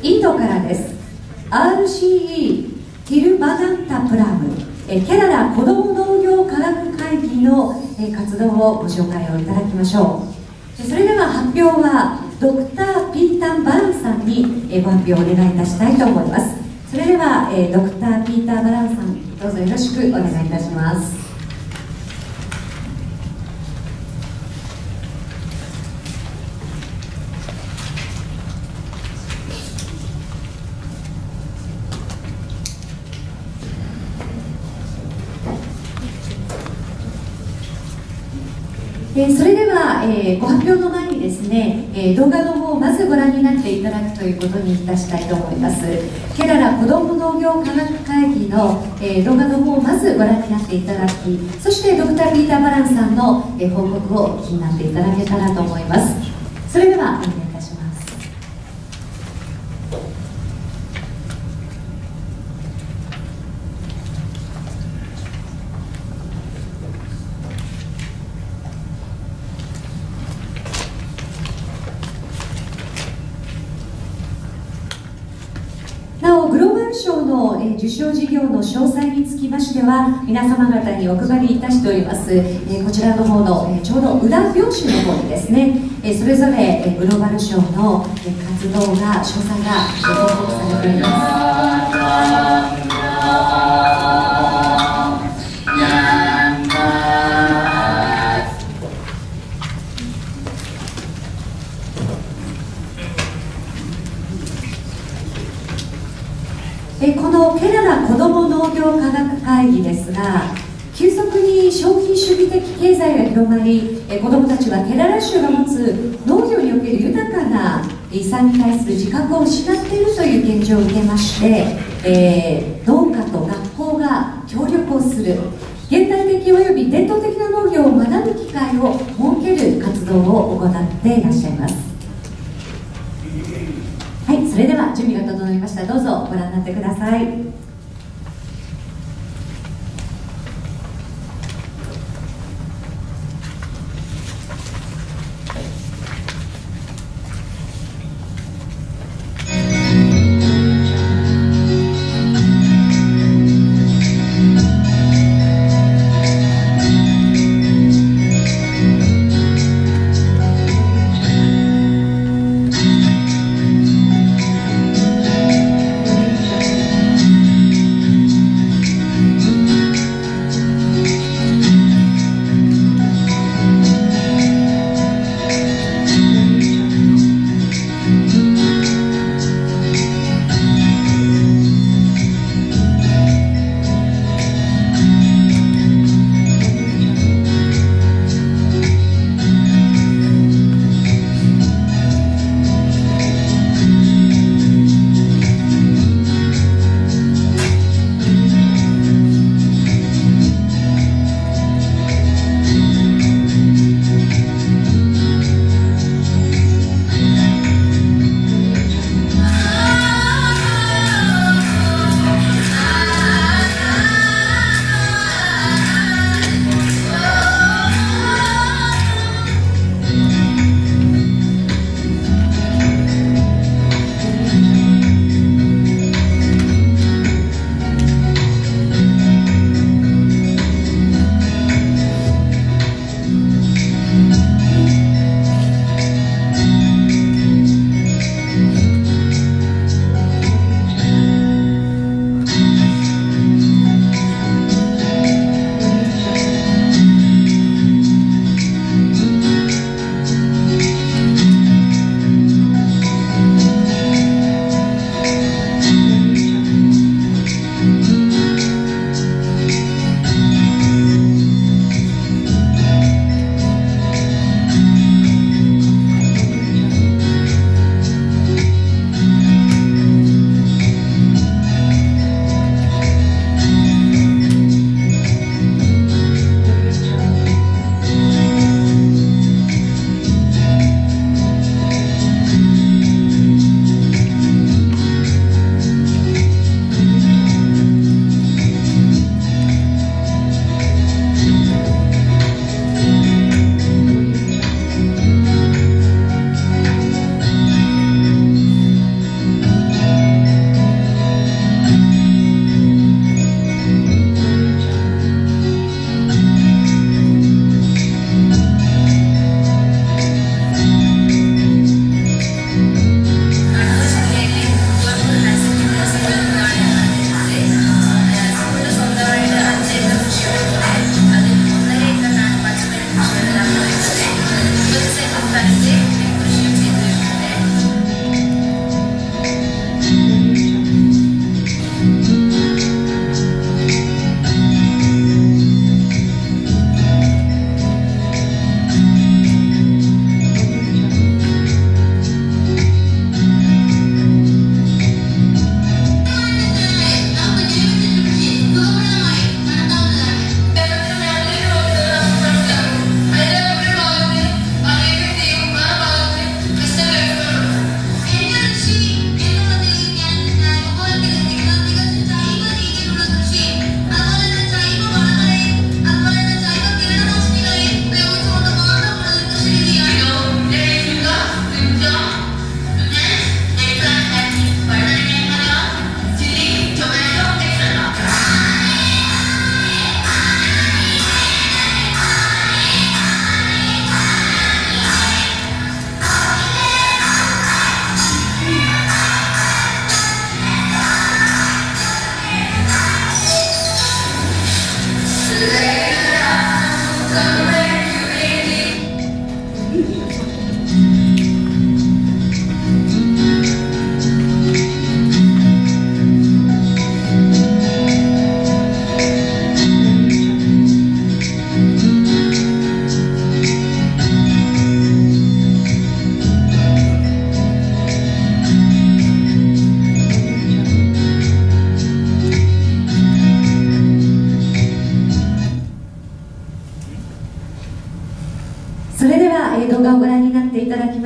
インドからです。 Rce ティルヴァナンタプラムケララ子ども農業科学会議の活動をご紹介をいただきましょう。それでは発表はドクター・ピーター・バランさんにご発表をお願いいたしたいと思います。それではドクター・ピーター・バランさん、どうぞよろしくお願いいたします。それでは、ご発表の前にですね、動画の方をまずご覧になっていただくということにいたしたいと思います。ケララ子ども農業科学会議の、動画の方をまずご覧になっていただき、そしてドクター・ピーター・バランさんの、報告をお聞きになっていただけたらと思います。それではお願いいたします。なおグローバル賞の受賞事業の詳細につきましては皆様方にお配りいたしております、こちらの方のちょうど裏表紙の方にですね、それぞれグローバル賞の活動が詳細が報告されております。このケララ子ども農業科学会議ですが、急速に商品主義的経済が広まり、子どもたちはケララ州が持つ農業における豊かな遺産に対する自覚を失っているという現状を受けまして、農家と学校が協力をする現代的および伝統的な農業を学ぶ機会を設ける活動を行っていらっしゃいます。はい、それでは準備が整いました。どうぞご覧になってください。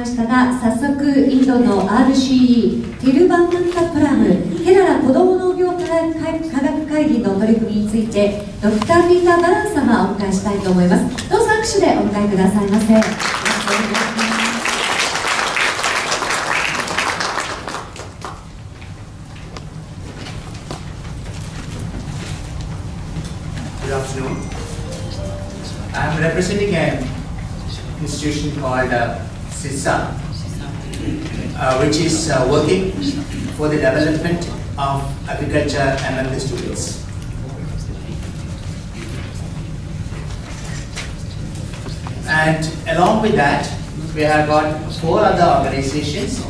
ましたが、早速インドの Rce ティルヴァナンタプラムケララ子ども農業科学会議の取り組みについてドクター・ピーター・バラン様をお迎えしたいと思います。どうぞ拍手でお迎えくださいませ。よろしくお願いします。Good afternoon. I'm representing an institution called CISA, which is working for the development of agriculture among the students. And along with that, we have got 4 other organizations,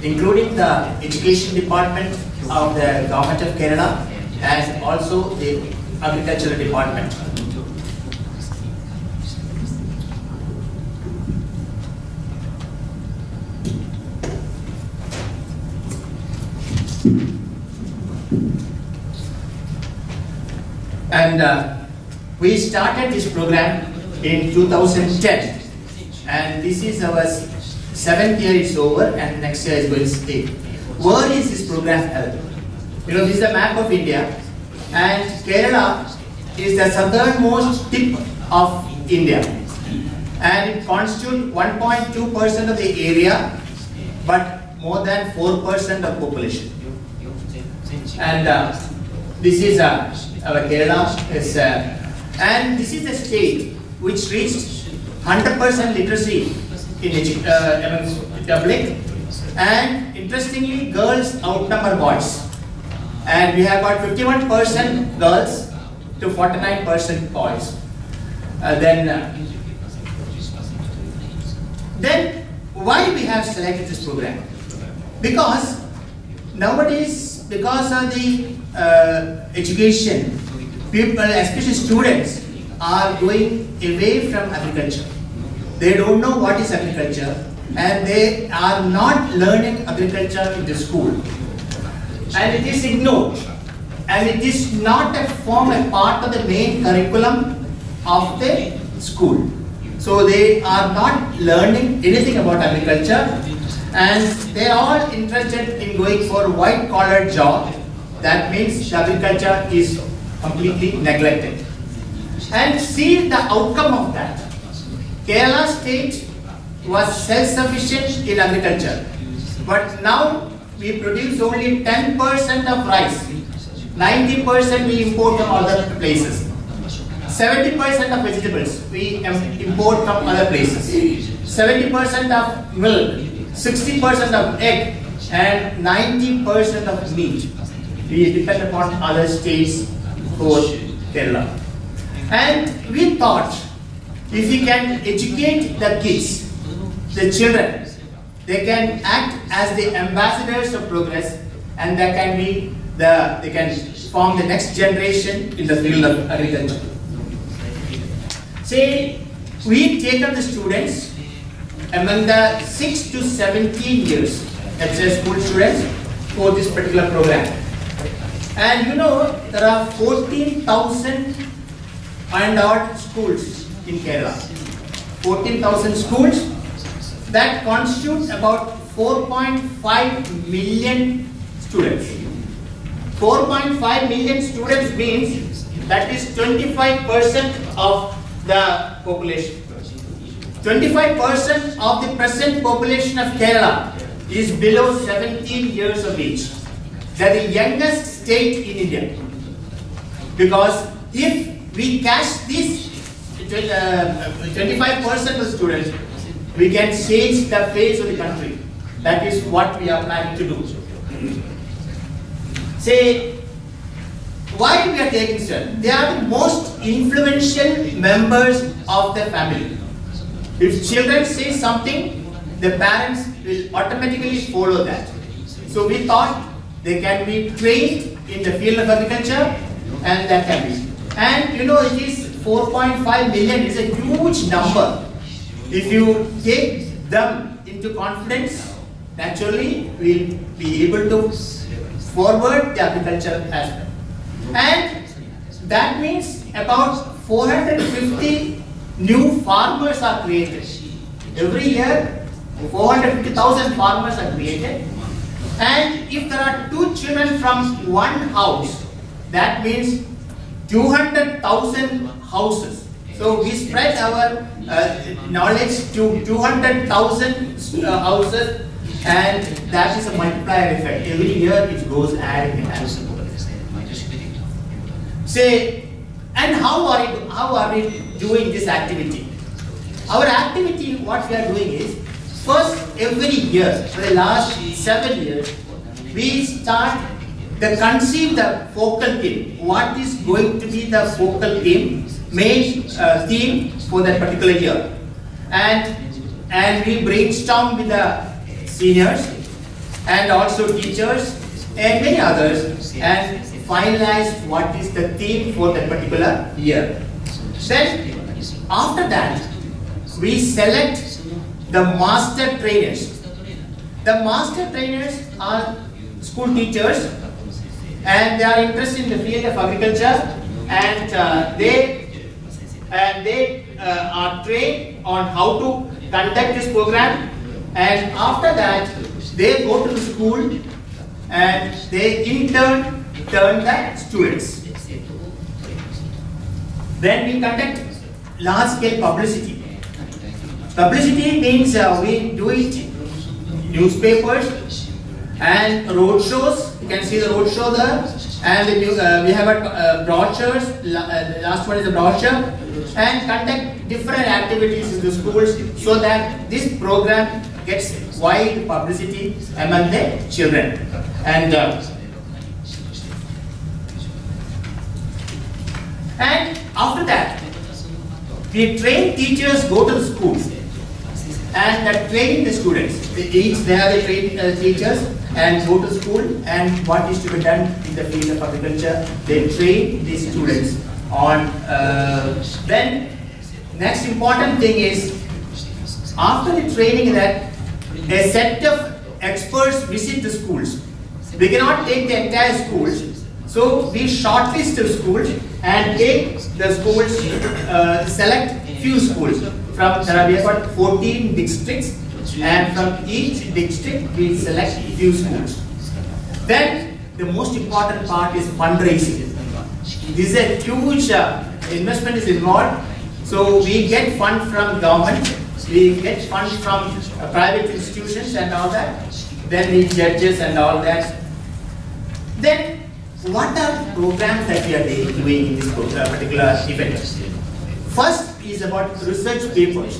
including the Education Department of the Government of Kerala and also the Agricultural Department. And we started this program in 2010, and this is our 7th year. It's over, and next year is going to stay. Where is this program held? You know, this is the map of India, and Kerala is the southernmost tip of India, and it constitutes 1.2% of the area, but more than 4% of population. And this is our Kerala, and this is the state which reached 100% literacy in public, and interestingly, girls outnumber boys. And we have got 51% girls to 49% boys. Then why we have selected this program? Because nowadays, because of the education, people, especially students, are going away from agriculture. They don't know what is agriculture, and they are not learning agriculture in the school. And it is ignored, and it is not a part of the main curriculum of the school. So they are not learning anything about agriculture, and they are all interested in going for white collar job. That means agriculture is completely neglected. And see the outcome of that. Kerala state was self-sufficient in agriculture, but now we produce only 10% of rice, 90% we import from other places, 70% of vegetables we import from other places, 70% of milk, 60% of egg, and 90% of meat. We depend upon other states for Kerala. And we thought, if we can educate the kids, the children, they can act as the ambassadors of progress, and they can form the next generation in the field of agriculture. Say, we take up the students among the 6 to 17 years, let's say school students, for this particular program. And you know, there are 14,000 and odd schools in Kerala. 14,000 schools that constitute about 4.5 million students. 4.5 million students means that is 25% of the population. 25% of the present population of Kerala is below 17 years of age. They are the youngest state in India. Because if we catch this 25% of students, we can change the face of the country. That is what we are planning to do. Say, why we are taking students? They are the most influential members of the family. If children say something, the parents will automatically follow that. So we thought they can be trained in the field of agriculture, and that can be. And you know, it is 4.5 million is a huge number. If you take them into confidence, naturally we'll be able to forward the agriculture aspect. And that means about 450 new farmers are created. Every year, 450,000 farmers are created. And if there are 2 children from one house, that means 200,000 houses. So we spread our knowledge to 200,000 houses, and that is a multiplier effect. Every year it goes adding and adding. Say, and how are we doing this activity? Our activity, what we are doing is, first every year, for the last 7 years, we conceive the focal theme. What is going to be the focal theme, main theme for that particular year? And we brainstorm with the seniors and also teachers and many others and finalize what is the theme for that particular year. Then after that, we select the master trainers. The master trainers are school teachers, and they are interested in the field of agriculture, and they are trained on how to conduct this program. And after that, they go to the school and they in turn the students. Then we conduct large-scale publicity. Publicity means we do it newspapers and road shows. You can see the road show there, and we have a brochures. The last one is a brochure, and conduct different activities in the schools so that this program gets wide publicity among the children. And after that, we train teachers go to the schools and train the students. They have the trained teachers and go to school, and what is to be done in the field of agriculture, they train these students on. Then next important thing is, after the training, that a set of experts visit the schools. We cannot take the entire schools, so we shortlist the schools and take the schools, select few schools. We have got 14 districts, and from each district we select few schools. Then the most important part is fundraising. This is a huge investment is involved. So we get fund from government, we get funds from private institutions and all that. Then we judges and all that. Then what are the programs that we are doing in this particular event? First is about research papers.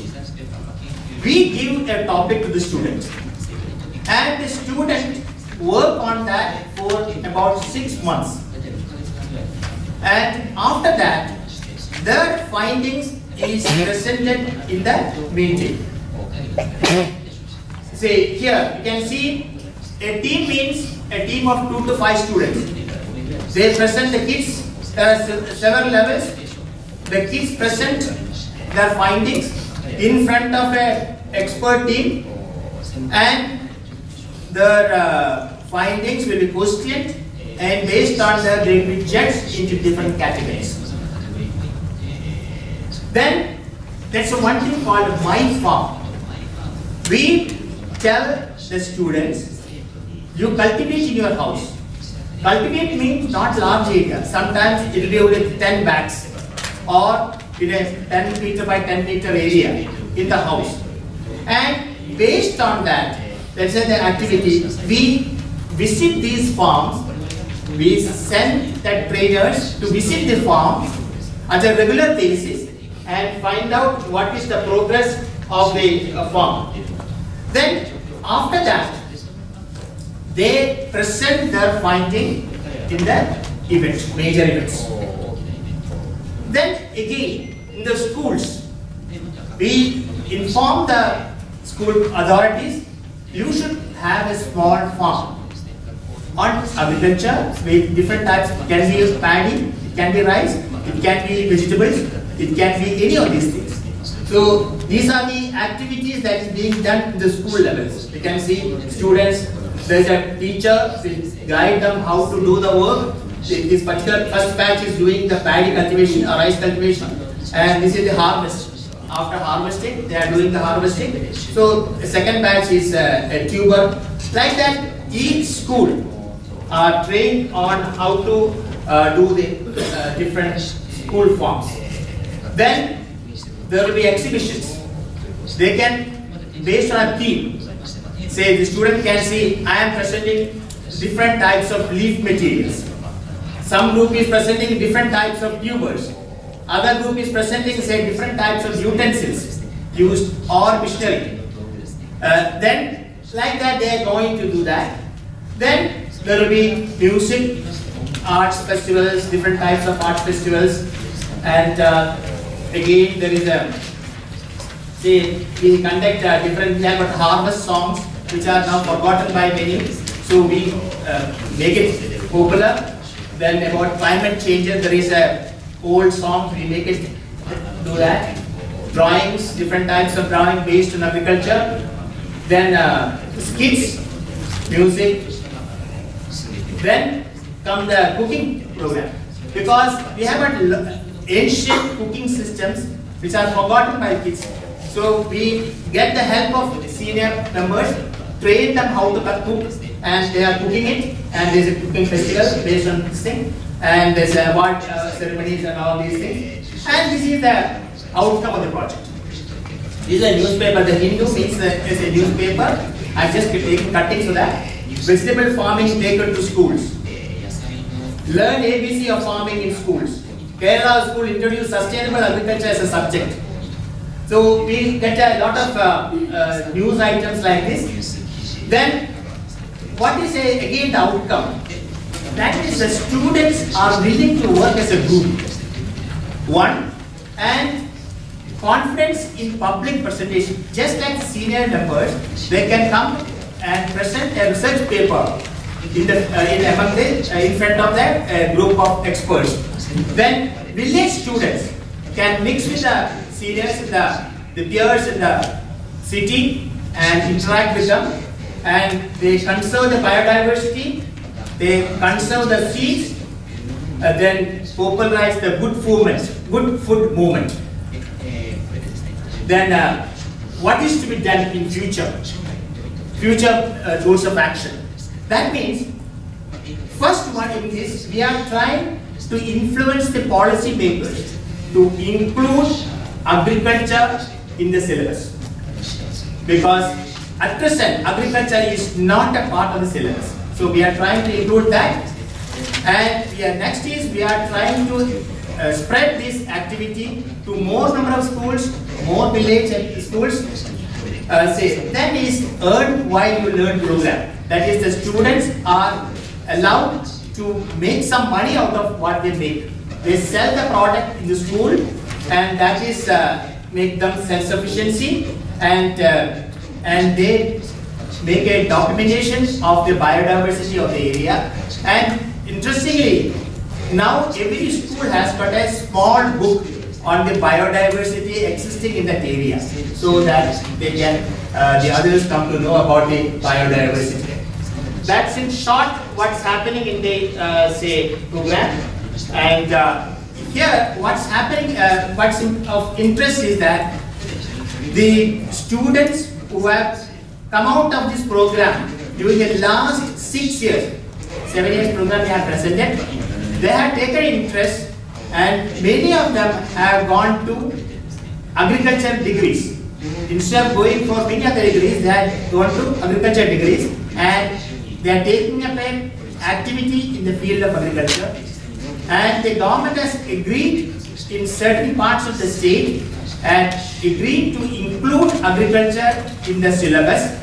We give a topic to the student, and the student work on that for about 6 months. And after that, their findings is presented in the meeting. Say here, you can see a team means a team of 2 to 5 students. They present the kids, there are several levels. The kids present their findings in front of an expert team, and their findings will be questioned, and based on that they will be judged into different categories. Then there's one thing called My Farm. We tell the students, you cultivate in your house. Cultivate means not large area. Sometimes it will be only 10 bags or in a 10 meter by 10 meter area in the house. And based on that, let's say the activity, we visit these farms. We send the trainers to visit the farm on a regular basis and find out what is the progress of the farm. Then after that, they present their finding in the events, major events. Then again, in the schools, we inform the school authorities, you should have a small farm on agriculture with different types. It can be paddy, it can be rice, it can be vegetables, it can be any of these things. So these are the activities that is being done in the school levels. You can see students, there is a teacher will guide them how to do the work. This particular first batch is doing the paddy cultivation or rice cultivation, and this is the harvest. after harvesting, they are doing the harvesting. So the second batch is a tuber. Like that, each school are trained on how to do the different school forms. Then there will be exhibitions. They can, based on a theme, say the student can see, I am presenting different types of leaf materials. Some group is presenting different types of tubers. Other group is presenting, say, different types of utensils used or machinery. Then, like that, they are going to do that. Then there will be music, arts festivals, different types of art festivals, and again there is a, say, we conduct different harvest songs which are now forgotten by many. So we make it popular. Then about climate change, there is a old song, we make it do that. Drawings, different types of drawing based on agriculture. Then skits, music. Then come the cooking program. Because we have ancient cooking systems which are forgotten by kids. So we get the help of senior members, train them how to cook, and they are cooking it, and there is a cooking festival based on this thing, and there is award ceremonies and all these things, and this is the outcome of the project. This is a newspaper. The Hindu means is a newspaper. I just taken cuttings of that. Vegetable farming taken to schools. Learn ABC of farming in schools. Kerala school introduced sustainable agriculture as a subject. So we get a lot of news items like this. Then what is again the outcome? That is the students are willing to work as a group. One, and confidence in public presentation. Just like senior members, they can come and present a research paper in front of the group of experts. Then village students can mix with the seniors, the peers in the city and interact with them, and they conserve the biodiversity, they conserve the seeds, then popularize the good food movement. Then what is to be done in future? Future goals of action. That means, first one is we are trying to influence the policy makers to include agriculture in the syllabus. Because at present, agriculture is not a part of the syllabus. So we are trying to include that. And next is we are trying to spread this activity to more number of schools, more village schools. Then is earn while you learn program. That is, the students are allowed to make some money out of what they make. They sell the product in the school, and that is make them self-sufficiency, and they make a documentation of the biodiversity of the area. And interestingly, now every school has got a small book on the biodiversity existing in that area, so that they can the others come to know about the biodiversity. That's in short what's happening in the program. And here what's happening, what's of interest is that the students who have come out of this program during the last 6 years, 7 years program they have presented, they have taken interest, and many of them have gone to agriculture degrees. Instead of going for many other degrees, they have gone to agriculture degrees, and they are taking up an activity in the field of agriculture. And the government has agreed in certain parts of the state and agreed to include agriculture in the syllabus.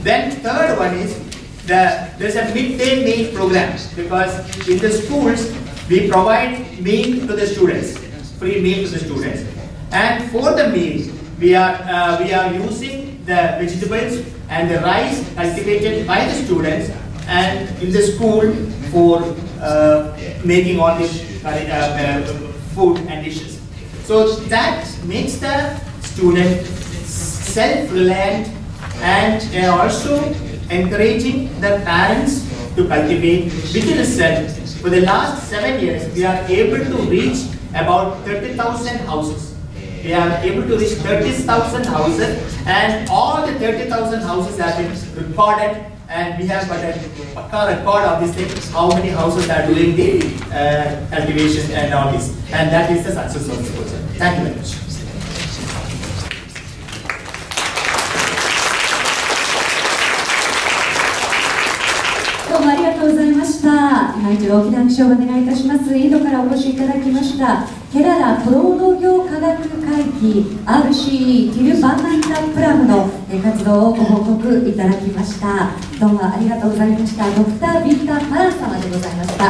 Then third one is there's a midday meal program, because in the schools we provide meal to the students, free meal to the students. And for the meal we are using the vegetables and the rice cultivated by the students and in the school for making all this food and dishes. So that makes the student self-reliant, and they are also encouraging the parents to cultivate. With the result, for the last 7 years, we are able to reach about 30,000 houses. We are able to reach 30,000 houses, and all the 30,000 houses have been recorded, and we have got a record of this thing, how many houses are doing the cultivation and all this. And that is the success of the project. Thank you very much.どうもありがとうございました。今一度大きな拍手をお願いいたします。インドからお越しいただきましたケララ子ども農業科学会議 Rce ティルヴァナンタプラムの活動をご報告いただきました。どうもありがとうございました。ドクター・ビーター・パラン様でございました。